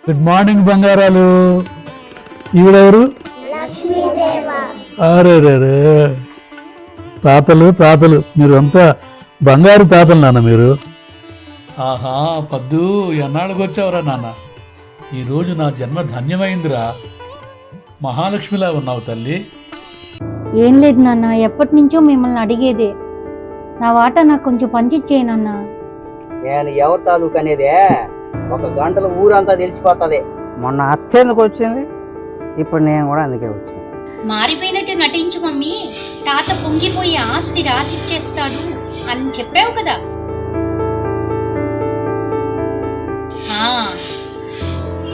Good morning బంగారాలు. ఈవిడెవరు? అరే తాతలు మీరు అంతా బంగారు తాతలు నాన్న మీరు. ఆహా పద్దు, ఎన్నాళ్ళకి వచ్చావురా నాన్న. ఈరోజు నా జన్మ ధన్యమైందిరా. మహాలక్ష్మిలా ఉన్నావు తల్లి. ఏం లేదు నాన్న, ఎప్పటి నుంచో మిమ్మల్ని అడిగేదే. నా వాటా నాకు కొంచెం పంచిచ్చేయి నాన్న. నేను ఎవరి తాలూకు అనేదే 1 గంటలో ఊరంతా తెలిసిపోతుంది. మొన్న అచ్చేందుకు వచ్చింది, ఇప్పుడు నేను కూడా అందుకే వచ్చింది. మారిపోయినట్టు నటించు మమ్మీ, తాత పొంగిపోయి ఆస్తి రాసిచ్చేస్తాడు అని చెప్పావు కదా.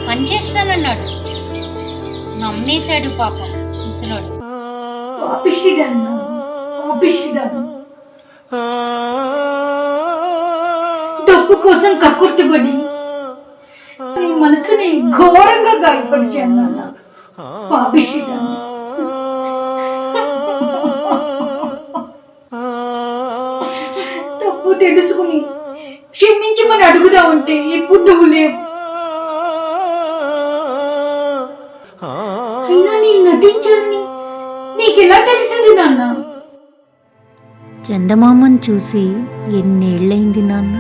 పనిచేస్తానన్నాడు, నమ్మేశాడు పాపం ముసలోడు. డబ్బు కోసం కక్కుర్తిపడి నీ మనసుని ఘోరంగా గాయపరిచాను నాన్న. పాపిష్టిదాన్ని. తప్పు తెలుసుకుని క్షమించమని అడుగుదామంటే ఇప్పుడు నువ్వు లేవు. అయినా నేను నటించాలని నీకెలా తెలిసింది నాన్న? చందమామను చూసి ఎన్నేళ్ళైంది నాన్న.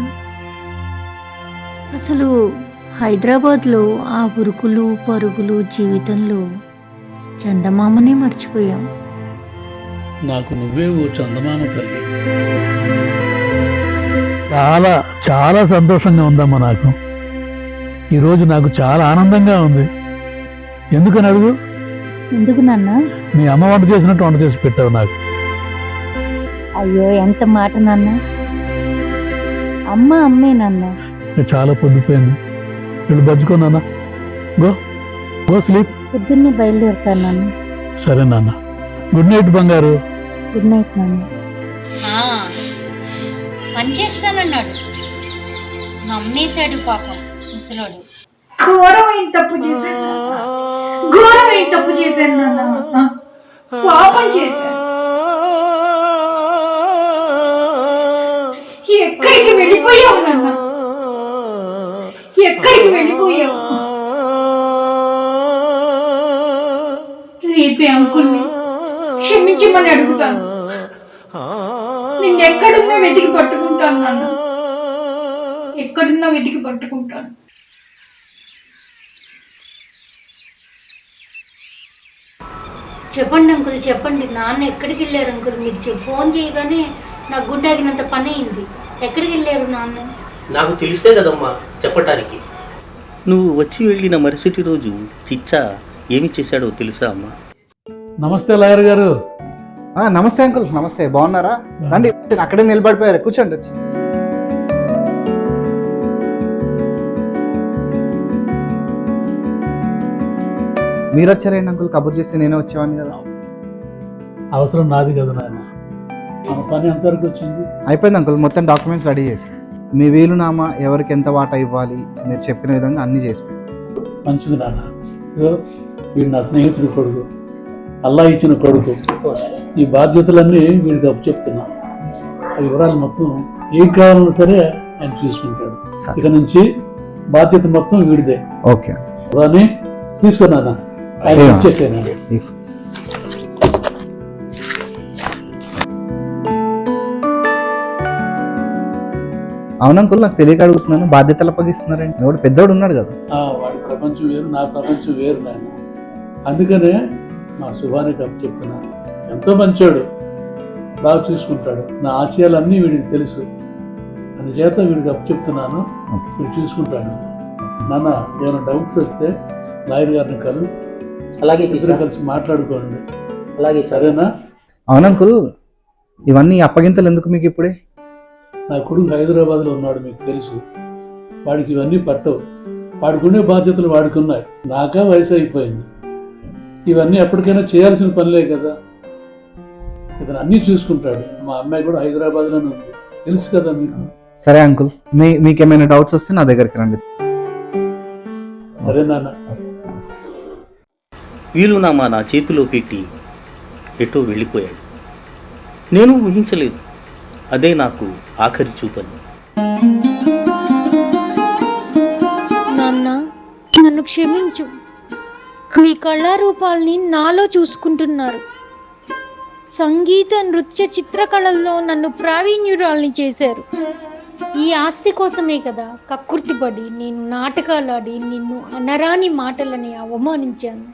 అసలు హైదరాబాద్లో ఆ ఉరుకులు పరుగులు జీవితంలో చందమామనే మర్చిపోయాం. నాకు నువ్వే ఓ చందమామ తల్లి. చాలా చాలా సంతోషంగా ఉందమ్మా నాకు. ఈరోజు నాకు చాలా ఆనందంగా ఉంది. ఎందుకని అడుగు? ఎందుకు నాన్న? మీ అమ్మ వంట చేసినట్టు వంట చేసి పెట్టావు నాకు. అయ్యో ఎంత మాట నాన్న. అమ్మ అమ్మే నాన్న. చాలా పొద్దుపోయింది, వీళ్ళు బజ్జుకో నాన్న. Go sleep. పొద్దున్నే బయలుదేరుతాను నాన్న. సరే నాన్న, గుడ్ నైట్ బంగారు. గుడ్ నైట్ నాన్న. పనిచేస్తానన్నాడు, నమ్మేశాడు పాపం ముసలోడు. ఘోరమైన తప్పు చేశాను నాన్న. ఘోరమైన తప్పు చేశాను నాన్న. పాపం చేశాను. ఎక్కడికి వెళ్ళిపోయావు నాన్న? ఎక్కడికి వెళ్ళిపోయావు? రేపే అంకుల్ని క్షమించమని అడుగుతాను. నిన్నెక్కడున్నా వెతికి పట్టుకుంటాను నాన్న. ఎక్కడున్నా వెతికి పట్టుకుంటాను. చెప్పండి అంకుల్, చెప్పండి. నాన్న ఎక్కడికి వెళ్ళారు అంకుల్? మీకు ఫోన్ చేయగానే నా గుండె ఆగినంత పని అయింది. ఎక్కడికి వెళ్ళారు నాన్న? నాకు తెలిస్తే కదమ్మా చెప్పటానికి. నువ్వు వచ్చి వెళ్ళిన మరుసటి రోజు చిచ్చా ఏమి చేశాడో తెలుసా అమ్మా? నమస్తే లాయర్ గారు. నమస్తే అంకుల్. నమస్తే, బాగున్నారా? రండి, అక్కడే నిలబడిపోయారు, కూర్చోండి వచ్చి. మీరు వచ్చారేంటి అంకుల్? కబుర్ చేస్తే నేనే వచ్చేవాడిని కదా. అవసరం నాది కదా నాయన. మన పని ఎంతవరకు వచ్చింది? అయిపోయింది అంకుల్, మొత్తం డాక్యుమెంట్స్ రెడీ చేసి. మీ వీలునామా, ఎవరికి ఎంత వాటా ఇవ్వాలి, మీరు చెప్పిన విధంగా అన్నీ చేసి మంచిది నాన్న. వీడు నా స్నేహితుడి కొడుకు, అల్లా ఇచ్చిన కొడుకు. ఈ బాధ్యతలన్నీ వీడికి అప్పు చెప్తున్నా. ఆ వివరాలు మొత్తం ఏం కావాలన్నా సరే ఆయన చూసుకుంటాడు. ఇక నుంచి బాధ్యత మొత్తం వీడిదే. ఓకే, దాన్ని తీసుకున్నాను. ఆయన ఇచ్చేసాను. అవును అంకుల్, నాకు తెలియక అడుగుతున్నాను. బాధ్యతలు అప్పగిస్తున్నారండి. ఎవడు పెద్దోడు ఉన్నాడు కదా. వాడి ప్రపంచం వేరు, నా ప్రపంచం వేరు నాయన. అందుకనే మా శుభానికి అప్పు చెప్తున్నాను. ఎంతో మంచోడు, బాగా చూసుకుంటాడు. నా ఆశయాలన్నీ వీడికి తెలుసు. అందుచేత వీడికి అప్పు చెప్తున్నాను. వీడు చూసుకుంటాడు. నాన్న, ఏమైనా డౌట్స్ వస్తే లాయర్ గారిని అలాగే ఇద్దరు కలిసి మాట్లాడుకోండి. అలాగే, సరేనా? అవును అంకుల్, ఇవన్నీ అప్పగింతలు ఎందుకు మీకు ఇప్పుడే? నా కొడుకు హైదరాబాద్లో ఉన్నాడు, మీకు తెలుసు. వాడికి ఇవన్నీ పట్టవు. వాడుకునే బాధ్యతలు వాడుకున్నాయి. నాకా వయసు అయిపోయింది. ఇవన్నీ ఎప్పటికైనా చేయాల్సిన పనులే కదా. ఇతను అన్నీ చూసుకుంటాడు. మా అమ్మాయి కూడా హైదరాబాద్లోనే ఉంది, తెలుసు కదా మీకు. సరే అంకుల్, మీకేమైనా డౌట్స్ వస్తే నా దగ్గరికి రండి. సరే నాన్న. వీలునామా నా చేతిలో పెట్టి ఎటో వెళ్ళిపోయాడు. నేను ఊహించలేదు. అదే నాకు ఆఖరి చూపని. నాన్న, నన్ను నన్ను క్షమించు. మీ కళారూపాల్ని నాలో చూసుకుంటున్నారు. సంగీత, నృత్య, చిత్రకళల్లో నన్ను ప్రావీణ్యురాల్ని చేశారు. ఈ ఆస్తి కోసమే కదా కక్కుర్తిపడి నేను నాటకాలాడి నిన్ను అనరాని మాటలని అవమానించాను.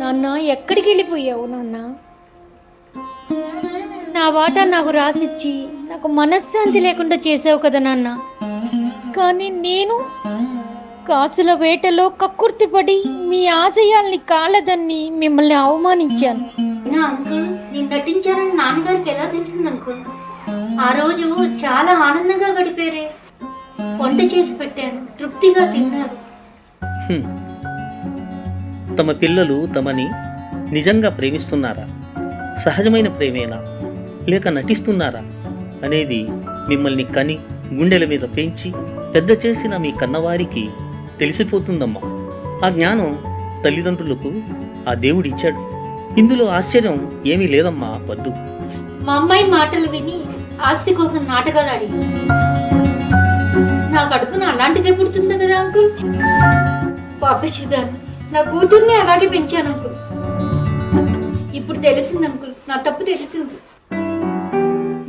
నాన్న, ఎక్కడికి వెళ్ళిపోయావు నాన్న? నా వాటా నాకు రాసిచ్చి నాకు మనశ్శాంతి లేకుండా చేసావు కదా నాన్న. కానీ నేను కాసుల వేటలో కక్కుర్తిపడి మీ ఆశయాల్ని కాలదన్ని మిమ్మల్ని అవమానించాను. అయినా అంకుల్, నేను నటించానని నాన్నగారికి ఎలా తెలిసింది అంకుల్? ఆ రోజు చాలా ఆనందంగా గడిపారే. వంట చేసి పెట్టాను, తృప్తిగా తిన్నారు. తమ పిల్లలు తమని నిజంగా ప్రేమిస్తున్నారా, సహజమైన ప్రేమేనా, లేక నటిస్తున్నారా అనేది మిమ్మల్ని కని గుండెల మీద పెంచి పెద్ద చేసిన మీ కన్నవారికి తెలిసిపోతుందమ్మా. ఆ జ్ఞానం తల్లిదండ్రులకు ఆ దేవుడిచ్చాడు. ఇందులో ఆశ్చర్యం ఏమీ లేదమ్మా. వద్దు. మా అమ్మాయి మాటలు విని ఆస్తి కోసం నాటకాలు ఆడి నా కడుపున అలాంటిదే పుడుతుంది కదా అంకుల్. పాపించేదాన్ని, నా కూతుర్ని అలాగే పెంచాను అంకుల్. ఇప్పుడు తెలిసింది అంకుల్, నా తప్పు తెలిసింది.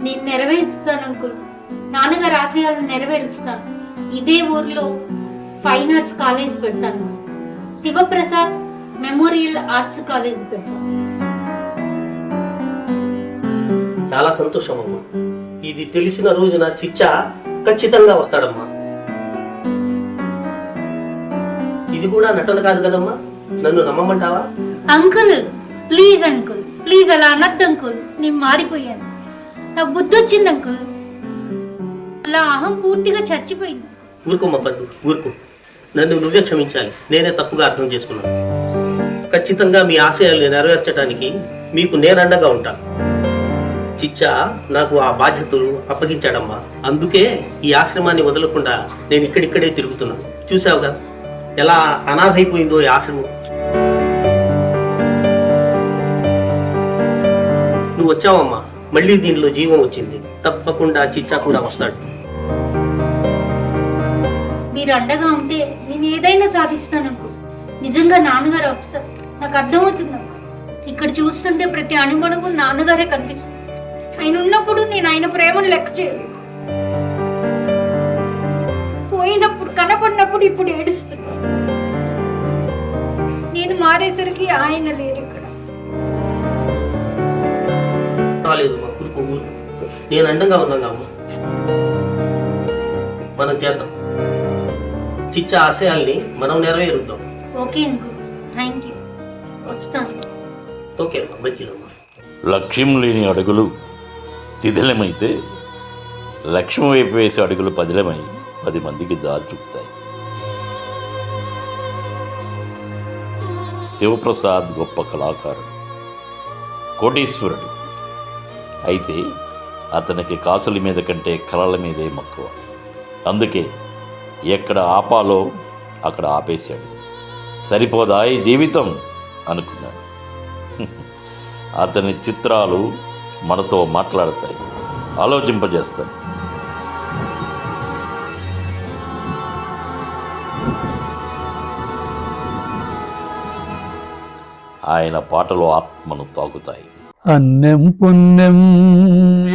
నేను నెరవేరుస్తాను అంకుల్, నాన్నగారు ఆశయాలను నెరవేరుస్తాను. ఇదే ఊర్లో ఫైన్ ఆర్ట్స్ కాలేజ్ పెడతాను, శివప్రసాద్ మెమోరియల్ ఆర్ట్స్ కాలేజ్ పెడతాను. చాలా సంతోషం అమ్మా. ఇది తెలిసిన రోజున చిచ్చా ఖచ్చితంగా వస్తాడమ్మా. ఇది కూడా నటన కాదు కదమ్మా, నన్ను నమ్మమంటావా? అంకుల్ ప్లీజ్, అంకుల్ ప్లీజ్ అలా అనద్దు అంకుల్. నేను మారిపోయాను, నాకు బుద్ధి వచ్చింది అంకుల్. అలా అహం పూర్తిగా చచ్చిపోయింది. ఊరుకోమ్మా పద్దు, ఊరుకో. నన్ను నువ్వే క్షమించాలి, నేనే తప్పుగా అర్థం చేసుకున్నాను. ఖచ్చితంగా మీ ఆశయాలు నెరవేర్చడానికి మీకు నేనండగా ఉంటాను. చిచ్చా నాకు ఆ బాధ్యతలు అప్పగించాడమ్మా. అందుకే ఈ ఆశ్రమాన్ని వదలకుండా నేను ఇక్కడిక్కడే తిరుగుతున్నాను. చూసావుగా ఎలా అనాథైపోయిందో ఈ ఆశ్రమం. నువ్వు వచ్చావమ్మా, మళ్ళీ దీనిలో జీవం వచ్చింది. తప్పకుండా చిచ్చా కూడా వస్తాడు. మీరు అండగా ఉంటే నేను ఏదైనా సాధిస్తాను. నిజంగా నాన్నగారు వస్తారు, నాకు అర్థమవుతుంది. ఇక్కడ చూస్తుంటే ప్రతి అణుమణువు నాన్నగారే కనిపిస్తుంది. ఆయన ఉన్నప్పుడు నేను ఆయన ప్రేమను లెక్క చేయలేదు. పోయినప్పుడు కనపడినప్పుడు ఇప్పుడు ఏడుస్తున్నా. నేను మారేసరికి ఆయన లేరు ఇక్కడ. రాలేదు మా ఊరుకో, నేను అండంగా ఉన్నాను అమ్మ. మనం చేద్దాం, చిచ్చా ఆశయాల్ని మనం నెరవేరుద్దాం. Okay uncle, thank you. వస్తాను. ఓకే అమ్మా, మంచిదమ్మా. లక్ష్యం లేని అడుగులు శిథిలమైతే లక్ష్యం వైపు వేసే అడుగులు పదిలమై 10 మందికి దారి చూపుతాయి. శివప్రసాద్ గొప్ప కళాకారుడు, కోటీశ్వరుడు. అయితే అతనికి కాసుల మీద కంటే కళల మీదే మక్కువ. అందుకే ఎక్కడ ఆపాలో అక్కడ ఆపేశాడు. సరిపోదా ఈ జీవితం అనుకున్నాడు. అతని చిత్రాలు మనతో మాట్లాడతాయి, ఆలోచింపజేస్తాయి. ఆయన పాటలు ఆత్మను తాకుతాయి. అన్నెం పుణ్యం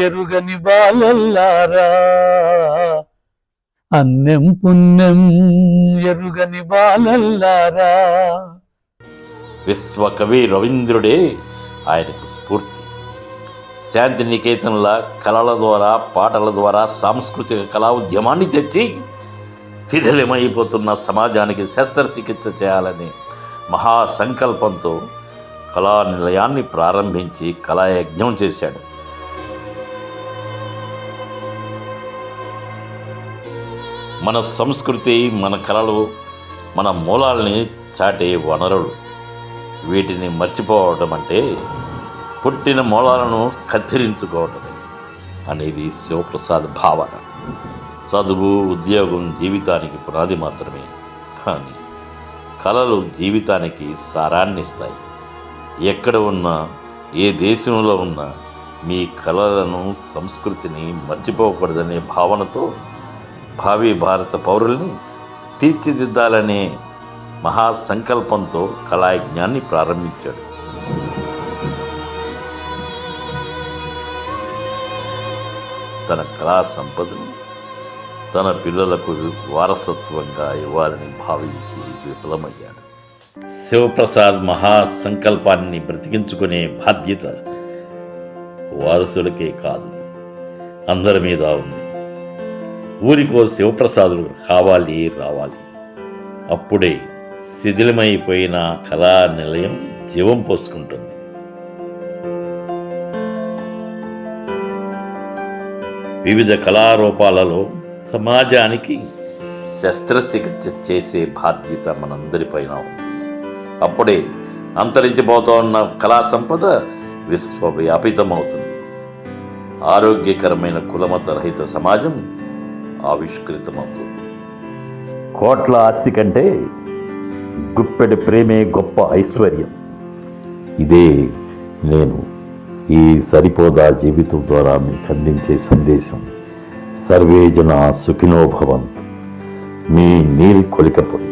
ఎరుగని బాలల్లారా, అన్నెం పుణ్యం ఎరుగని బాలల్లారా. విశ్వకవి రవీంద్రుడే ఆయనకు స్ఫూర్తి. శాంతినికేతన్ల కళల ద్వారా, పాటల ద్వారా సాంస్కృతిక కళా ఉద్యమాన్ని తెచ్చి శిథిలమైపోతున్న సమాజానికి శస్త్రచికిత్స చేయాలనే మహాసంకల్పంతో కళా నిలయాన్ని ప్రారంభించి కళాయజ్ఞం చేశాడు. మన సంస్కృతి, మన కళలు, మన మూలాల్ని చాటే వనరులు. వీటిని మర్చిపోవడం అంటే పుట్టిన మూలాలను కత్తిరించుకోవటమే అనేది శివప్రసాద్ భావన. చదువు, ఉద్యోగం జీవితానికి పునాది మాత్రమే, కానీ కళలు జీవితానికి సారాన్ని ఇస్తాయి. ఎక్కడ ఉన్నా, ఏ దేశంలో ఉన్నా మీ కళలను, సంస్కృతిని మర్చిపోకూడదనే భావనతో భావి భారత పౌరుల్ని తీర్చిదిద్దాలనే మహాసంకల్పంతో కళాయజ్ఞాన్ని ప్రారంభించాడు. తన కళా సంపదను తన పిల్లలకు వారసత్వంగా ఇవ్వాలని భావించి విఫలమయ్యాడు. శివప్రసాద్ మహాసంకల్పాన్ని బ్రతికించుకునే బాధ్యత వారసులకే కాదు, అందరి మీద ఉంది. ఊరికో శివప్రసాదులు కావాలి, రావాలి. అప్పుడే శిథిలమైపోయిన కళా నిలయం జీవం పోసుకుంటుంది. వివిధ కళారూపాలలో సమాజానికి శస్త్రచికిత్స చేసే బాధ్యత మనందరిపైన ఉంది. అప్పుడే అంతరించిపోతున్న కళా సంపద విశ్వవ్యాపితమవుతుంది. ఆరోగ్యకరమైన కులమత రహిత సమాజం ఆవిష్కృతమవుతుంది. కోట్ల ఆస్తి కంటే గుప్పెడి ప్రేమే గొప్ప ఐశ్వర్యం. ఇదే నేను ఈ సరిపోదా జీవితం ద్వారా మీకు అందించే సందేశం. సర్వే జన సుఖినో భవంతు. మీ నీల్ కొలికపొడి.